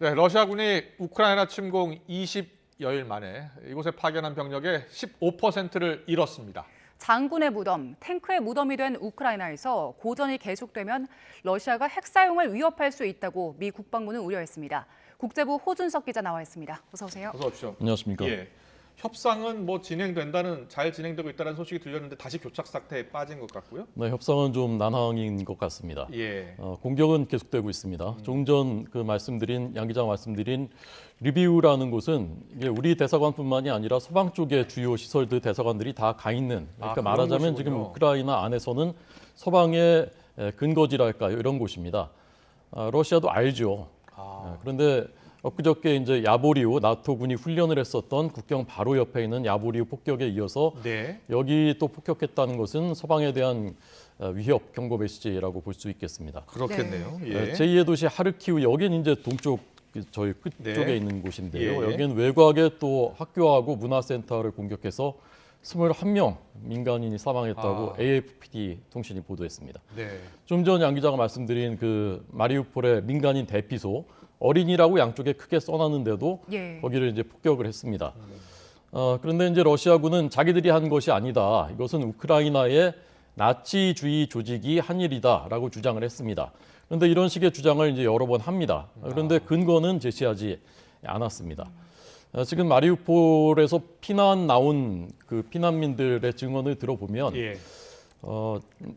네, 러시아군이 우크라이나 침공 20여일 만에 이곳에 파견한 병력의 15%를 잃었습니다. 장군의 무덤, 탱크의 무덤이 된 우크라이나에서 고전이 계속되면 러시아가 핵 사용을 위협할 수 있다고 미 국방부는 우려했습니다. 국제부 호준석 기자 나와 있습니다. 어서 오세요. 어서 오십시오. 안녕하십니까. 예, 협상은 잘 진행되고 있다는 소식이 들렸는데 다시 교착 상태에 빠진 것 같고요. 네, 협상은 좀 난항인 것 같습니다. 예, 공격은 계속되고 있습니다. 조금 전 양 기자가 말씀드린 리비우라는 곳은 이게 우리 대사관뿐만이 아니라 서방 쪽의 주요 시설들 대사관들이 다 가 있는. 그러니까 그런 말하자면 곳이군요. 지금 우크라이나 안에서는 서방의 근거지랄까요, 이런 곳입니다. 러시아도 알죠. 그런데 엊그저께 이제 야보리우 나토군이 훈련을 했었던 국경 바로 옆에 있는 야보리우 폭격에 이어서 네, 여기 또 폭격했다는 것은 서방에 대한 위협 경고 메시지라고 볼 수 있겠습니다. 그렇겠네요. 네. 예, 제2의 도시 하르키우 여기는 이제 동쪽 저희 끝쪽에 네. 있는 곳인데요. 예. 여기는 외곽에 또 학교하고 문화센터를 공격해서 21명 민간인이 사망했다고 AFP 통신이 보도했습니다. 네, 좀 전 양 기자가 말씀드린 그 마리우폴의 민간인 대피소 어린이라고 양쪽에 크게 써놨는데도 예. 거기를 이제 폭격을 했습니다. 그런데 이제 러시아군은 자기들이 한 것이 아니다. 이것은 우크라이나의 나치주의 조직이 한 일이다라고 주장을 했습니다. 그런데 이런 식의 주장을 이제 여러 번 합니다. 그런데 근거는 제시하지 않았습니다. 지금 마리우폴에서 피난 나온 그 피난민들의 증언을 들어보면 예,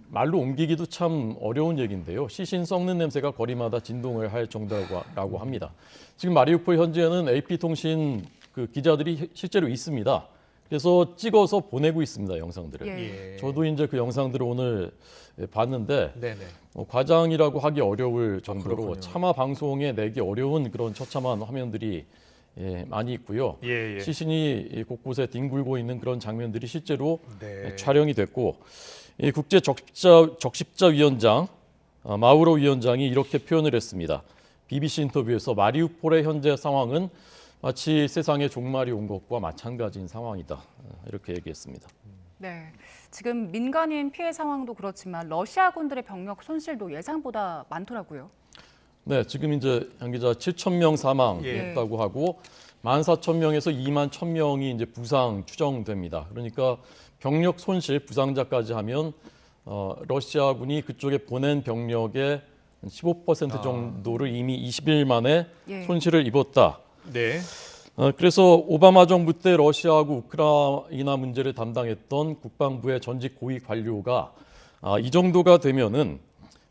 말로 옮기기도 참 어려운 얘기인데요. 시신 썩는 냄새가 거리마다 진동을 할 정도라고 합니다. 지금 마리우폴 현지에는 AP통신 그 기자들이 실제로 있습니다. 그래서 찍어서 보내고 있습니다, 영상들을. 예. 저도 이제 그 영상들을 오늘 봤는데 네, 네. 과장이라고 하기 어려울 정도로 그렇군요. 차마 방송에 내기 어려운 그런 처참한 화면들이 많이 있고요. 예, 예. 시신이 곳곳에 뒹굴고 있는 그런 장면들이 실제로 네. 촬영이 됐고 이 국제 적십자 위원장 마우로 위원장이 이렇게 표현을 했습니다. BBC 인터뷰에서 마리우폴의 현재 상황은 마치 세상에 종말이 온 것과 마찬가지인 상황이다. 이렇게 얘기했습니다. 네. 지금 민간인 피해 상황도 그렇지만 러시아군들의 병력 손실도 예상보다 많더라고요. 네, 지금 이제 양 기자 7,000명 사망했다고 하고 14,000명에서 21,000명이 이제 부상 추정됩니다. 그러니까 병력 손실 부상자까지 하면 러시아군이 그쪽에 보낸 병력의 15% 정도를 이미 20일 만에 예. 손실을 입었다. 네. 그래서 오바마 정부 때 러시아하고 우크라이나 문제를 담당했던 국방부의 전직 고위 관료가 이 정도가 되면은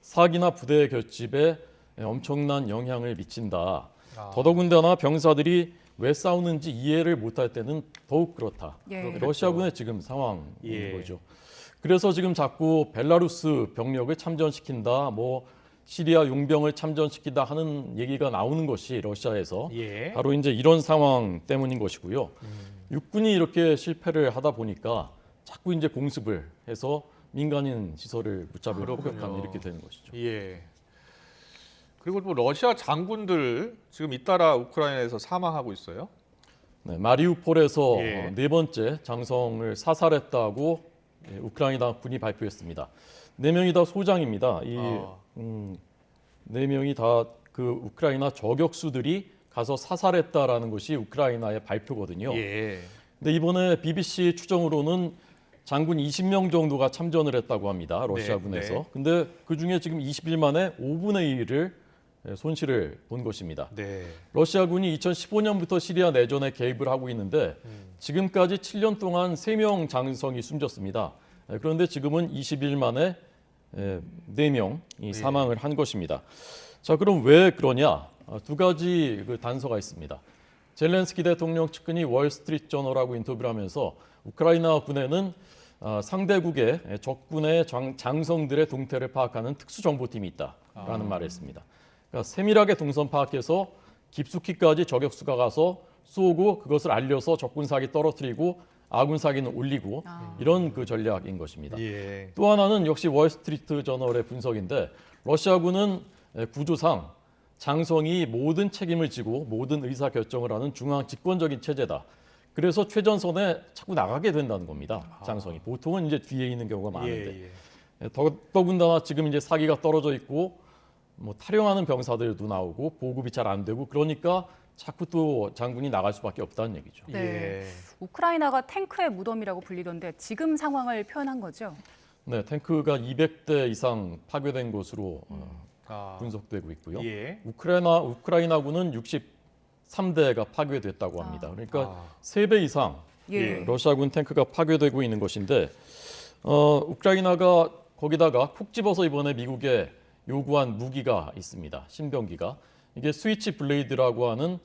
사기나 부대 결집에 엄청난 영향을 미친다. 더더군다나 병사들이 왜 싸우는지 이해를 못할 때는 더욱 그렇다. 예. 러시아군의 지금 상황인 예. 거죠. 그래서 지금 자꾸 벨라루스 병력을 참전시킨다, 뭐 시리아 용병을 참전시키다 하는 얘기가 나오는 것이 러시아에서 예. 바로 이제 이런 상황 때문인 것이고요. 육군이 이렇게 실패를 하다 보니까 자꾸 이제 공습을 해서 민간인 시설을 붙잡을 폭격하는 이렇게 되는 것이죠. 예. 그리고 또 러시아 장군들 지금 잇따라 우크라이나에서 사망하고 있어요. 네, 마리우폴에서 예. 네 번째 장성을 사살했다고 우크라이나 군이 발표했습니다. 네 명이 다 소장입니다. 이 네 명이 다 그 우크라이나 저격수들이 가서 사살했다라는 것이 우크라이나의 발표거든요. 예. 근데 이번에 BBC 추정으로는 장군 20명 정도가 참전을 했다고 합니다. 러시아군에서. 네. 근데 그중에 지금 20일 만에 5분의 1을 손실을 본 것입니다. 네. 러시아군이 2015년부터 시리아 내전에 개입을 하고 있는데 지금까지 7년 동안 3명 장성이 숨졌습니다. 그런데 지금은 20일 만에 4명이 사망을 한 것입니다. 자, 그럼 왜 그러냐? 두 가지 그 단서가 있습니다. 젤렌스키 대통령 측근이 월스트리트 저널하고 인터뷰를 하면서 우크라이나 군에는 상대국의 적군의 장성들의 동태를 파악하는 특수정보팀이 있다라는 말을 했습니다. 그러니까 세밀하게 동선 파악해서 깊숙이까지 저격수가 가서 쏘고 그것을 알려서 적군 사기 떨어뜨리고 아군 사기는 올리고 이런 그 전략인 것입니다. 예. 또 하나는 역시 월스트리트 저널의 분석인데 러시아군은 구조상 장성이 모든 책임을 지고 모든 의사 결정을 하는 중앙 집권적인 체제다. 그래서 최전선에 자꾸 나가게 된다는 겁니다. 장성이 보통은 이제 뒤에 있는 경우가 많은데 예. 더군다나 지금 이제 사기가 떨어져 있고 뭐 탈영하는 병사들도 나오고 보급이 잘 안 되고 그러니까 자꾸 또 장군이 나갈 수밖에 없다는 얘기죠. 네. 예. 우크라이나가 탱크의 무덤이라고 불리던데 지금 상황을 표현한 거죠? 네, 탱크가 200대 이상 파괴된 것으로 아, 분석되고 있고요. 예. 우크라이나군은 63대가 파괴됐다고 합니다. 그러니까 아. 3배 이상 예. 러시아군 탱크가 파괴되고 있는 것인데 우크라이나가 거기다가 콕 집어서 이번에 미국에 요구한 무기가 있습니다. 신병기가. 이게 스위치 블레이드라고 하는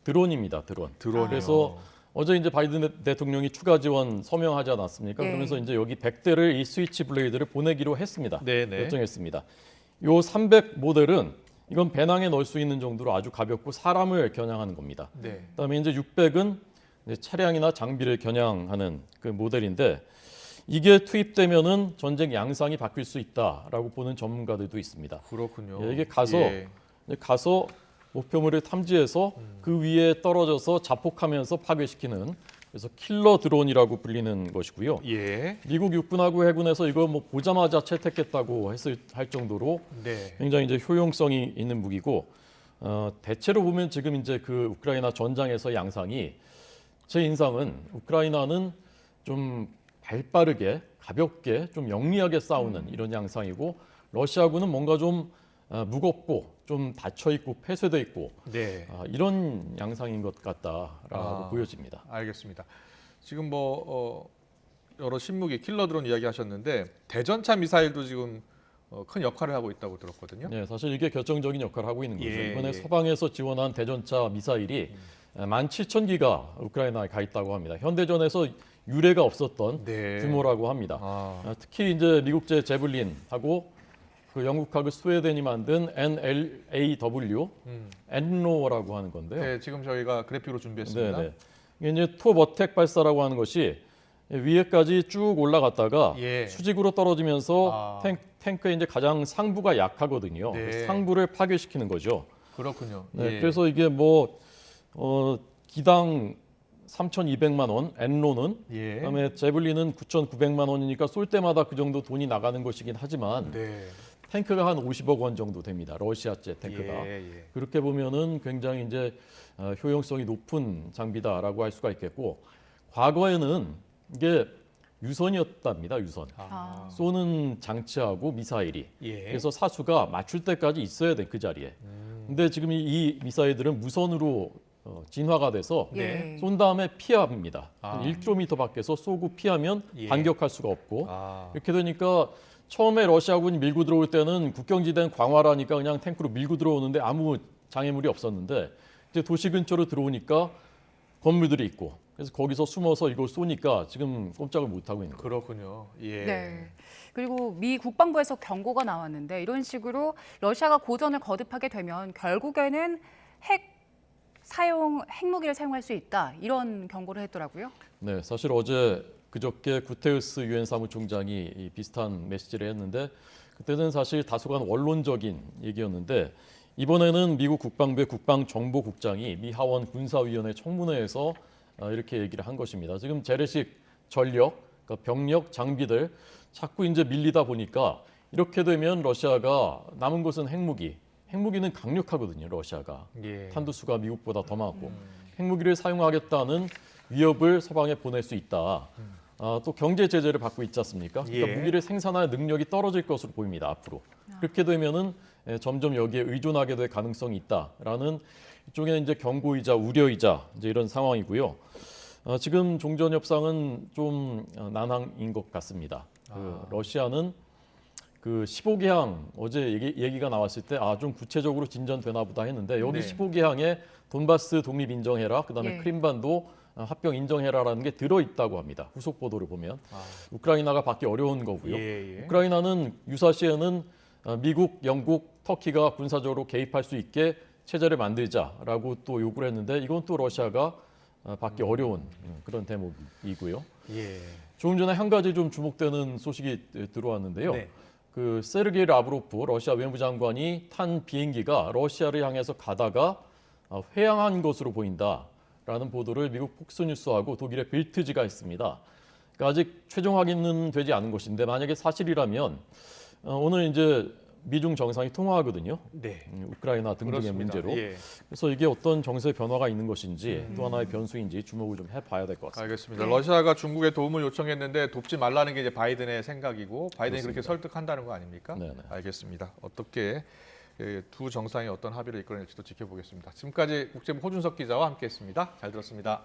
드론입니다. 드론. 드론이요. 그래서 어제 이제 바이든 대통령이 추가 지원 서명하지 않았습니까? 예. 그러면서 이제 여기 100대를 이 스위치 블레이드를 보내기로 했습니다. 네네. 결정했습니다. 요 300 모델은 이건 배낭에 넣을 수 있는 정도로 아주 가볍고 사람을 겨냥하는 겁니다. 네. 그다음에 이제 600은 차량이나 장비를 겨냥하는 그 모델인데 이게 투입되면은 전쟁 양상이 바뀔 수 있다라고 보는 전문가들도 있습니다. 그렇군요. 예, 이게 가서 예. 목표물을 탐지해서 그 위에 떨어져서 자폭하면서 파괴시키는 그래서 킬러 드론이라고 불리는 것이고요. 예. 미국 육군하고 해군에서 이거 뭐 보자마자 채택했다고 할 정도로 네. 굉장히 이제 효용성이 있는 무기고 대체로 보면 지금 이제 그 우크라이나 전장에서 양상이 제 인상은 우크라이나는 좀 발빠르게 가볍게 좀 영리하게 싸우는 이런 양상이고 러시아군은 뭔가 좀 무겁고 좀 닫혀 있고 폐쇄돼 있고 네. 이런 양상인 것 같다라고 보여집니다. 알겠습니다. 지금 뭐 여러 신무기 킬러 드론 이야기하셨는데 대전차 미사일도 지금 큰 역할을 하고 있다고 들었거든요. 네, 사실 이게 결정적인 역할을 하고 있는 거죠. 예, 이번에 예. 서방에서 지원한 대전차 미사일이 17,000기가 우크라이나에 가 있다고 합니다. 현대전에서 유례가 없었던 네. 규모라고 합니다. 아, 특히 이제 미국제 제블린하고 그 영국하고 스웨덴이 만든 NLAW, 엔로라고 하는 건데요. 네, 지금 저희가 그래픽으로 준비했습니다. 네. 이게 이제 투어버텍 발사라고 하는 것이 위에까지 쭉 올라갔다가 예. 수직으로 떨어지면서 아. 탱크의 이제 가장 상부가 약하거든요. 네. 그래서 상부를 파괴시키는 거죠. 그렇군요. 네, 예. 그래서 이게 뭐 기당 3,200만 원, 엔로는 예. 그다음에 제블린은 9,900만 원이니까 쏠 때마다 그 정도 돈이 나가는 것이긴 하지만 네. 탱크가 한 50억 원 정도 됩니다. 러시아제 탱크가. 예, 예. 그렇게 보면은 굉장히 이제 효용성이 높은 장비다라고 할 수가 있겠고 과거에는 이게 유선이었답니다. 유선. 아. 쏘는 장치하고 미사일이. 예. 그래서 사수가 맞출 때까지 있어야 돼 그 자리에. 근데 지금 이 미사일들은 무선으로 진화가 돼서 예. 쏜 다음에 피합니다. 아. 1km 밖에서 쏘고 피하면 예. 반격할 수가 없고 아. 이렇게 되니까 처음에 러시아군이 밀고 들어올 때는 국경지대는 광활하니까 그냥 탱크로 밀고 들어오는데 아무 장애물이 없었는데 이제 도시 근처로 들어오니까 건물들이 있고 그래서 거기서 숨어서 이걸 쏘니까 지금 꼼짝을 못 하고 있는 거예요. 그렇군요. 예. 네. 그리고 미 국방부에서 경고가 나왔는데 이런 식으로 러시아가 고전을 거듭하게 되면 결국에는 핵무기를 사용할 수 있다 이런 경고를 했더라고요. 네, 사실 어제 그저께 구테우스 유엔 사무총장이 이 비슷한 메시지를 했는데 그때는 사실 다소간 원론적인 얘기였는데 이번에는 미국 국방부의 국방정보국장이 미 하원 군사위원회 청문회에서 이렇게 얘기를 한 것입니다. 지금 재래식 전력, 그러니까 병력, 장비들 자꾸 이제 밀리다 보니까 이렇게 되면 러시아가 남은 것은 핵무기. 핵무기는 강력하거든요, 러시아가. 예. 탄두수가 미국보다 더 많고 핵무기를 사용하겠다는 위협을 서방에 보낼 수 있다. 또 경제 제재를 받고 있지 않습니까? 그러니까 예. 무기를 생산할 능력이 떨어질 것으로 보입니다. 앞으로. 그렇게 되면은 점점 여기에 의존하게 될 가능성이 있다라는 일종의 이제 경고이자 우려이자 이제 이런 상황이고요. 지금 종전 협상은 좀 난항인 것 같습니다. 러시아는 그 15개항 어제 얘기가 나왔을 때 좀 구체적으로 진전되나 보다 했는데 여기 네. 15개항에 돈바스 독립 인정해라. 그다음에 예. 크림반도 합병 인정해라라는 게 들어 있다고 합니다. 후속 보도를 보면 우크라이나가 받기 어려운 거고요. 예, 예. 우크라이나는 유사시에는 미국, 영국, 터키가 군사적으로 개입할 수 있게 체제를 만들자라고 또 요구를 했는데 이건 또 러시아가 받기 어려운 그런 대목이고요. 예. 조금 전에 한 가지 좀 주목되는 소식이 들어왔는데요. 네. 그 세르게이 라브로프 러시아 외무장관이 탄 비행기가 러시아를 향해서 가다가 회항한 것으로 보인다라는 보도를 미국 폭스뉴스하고 독일의 빌트지가 했습니다. 그러니까 아직 최종 확인은 되지 않은 것인데 만약에 사실이라면 오늘 이제 미중 정상이 통화하거든요. 네. 우크라이나 등등의 그렇습니다. 문제로. 예. 그래서 이게 어떤 정세 변화가 있는 것인지 또 하나의 변수인지 주목을 좀 해봐야 될 것 같습니다. 알겠습니다. 네. 러시아가 중국에 도움을 요청했는데 돕지 말라는 게 이제 바이든의 생각이고 바이든이 그렇게 그렇습니다. 설득한다는 거 아닙니까? 네네. 알겠습니다. 어떻게 두 정상이 어떤 합의를 이끌어낼지도 지켜보겠습니다. 지금까지 국제부 호준석 기자와 함께했습니다. 잘 들었습니다.